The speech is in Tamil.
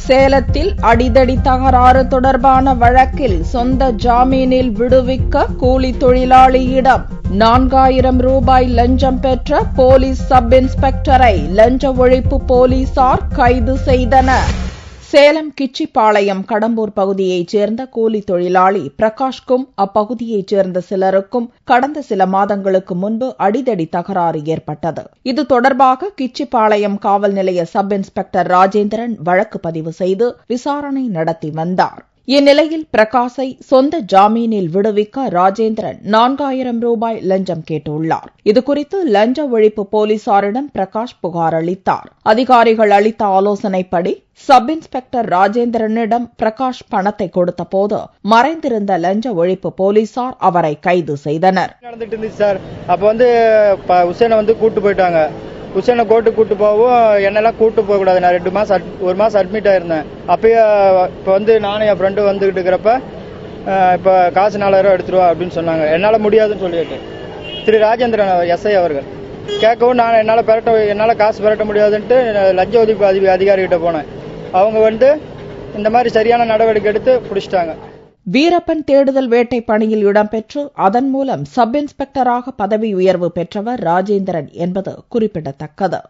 சேலத்தில் அடிதடி தகராறு தொடர்பான வழக்கில் சொந்த ஜாமீனில் விடுவிக்க கூலி தொழிலாளியிடம் 4000 ரூபாய் லஞ்சம் பெற்ற போலீஸ் சப் இன்ஸ்பெக்டரை லஞ்ச ஒழிப்பு போலீசார் கைது செய்தனர். சேலம் கிச்சிபாளையம் கடம்பூர் பகுதியைச் சேர்ந்த கூலி தொழிலாளி பிரகாஷ்கும் அப்பகுதியைச் சேர்ந்த சிலருக்கும் கடந்த சில மாதங்களுக்கு முன்பு அடிதடி தகராறு ஏற்பட்டது. இது தொடர்பாக கிச்சிபாளையம் காவல் நிலைய சப் இன்ஸ்பெக்டர் ராஜேந்திரன் வழக்கு பதிவு செய்து விசாரணை நடத்தி வந்தார். இந்நிலையில் பிரகாஷை சொந்த ஜாமீனில் விடுவிக்க ராஜேந்திரன் 4000 ரூபாய் லஞ்சம் கேட்டுள்ளார். இதுகுறித்து லஞ்ச ஒழிப்பு போலீசாரிடம் பிரகாஷ் புகார் அளித்தார். அதிகாரிகள் அளித்த ஆலோசனைப்படி சப் இன்ஸ்பெக்டர் ராஜேந்திரனிடம் பிரகாஷ் பணத்தை கொடுத்த போது மறைந்திருந்த லஞ்ச ஒழிப்பு போலீசார் அவரை கைது செய்தனர். நடந்துட்டு இருந்துச்சு சார். அப்ப உசேனை கூட்டு போயிட்டாங்க. உசேனை கோர்ட்டுக்கு கூட்டு போகவும் என்னெல்லாம் கூட்டு போக கூடாது. நான் 1 மாசம் அட்மிட் ஆயிருந்தேன். அப்பயே இப்ப நானும் என் ஃப்ரெண்டு வந்துகிட்டு இருக்கிறப்ப இப்ப காசு 4000 எடுத்துருவா அப்படின்னு சொன்னாங்க. என்னால முடியாதுன்னு சொல்லிட்டு திரு ராஜேந்திரன் எஸ்ஐ அவர்கள் கேட்கவும் நான் என்னால காசு பெரட்ட முடியாதுன்ட்டு லஞ்ச ஒழிப்பு அதிகாரிகிட்ட போனேன். அவங்க இந்த மாதிரி சரியான நடவடிக்கை எடுத்து பிடிச்சிட்டாங்க. வீரப்பன் தேடுதல் வேட்டை பணியில் இடம்பெற்று அதன் மூலம் சப் இன்ஸ்பெக்டராக பதவி உயர்வு பெற்றவர் ராஜேந்திரன் என்பது குறிப்பிடத்தக்கது.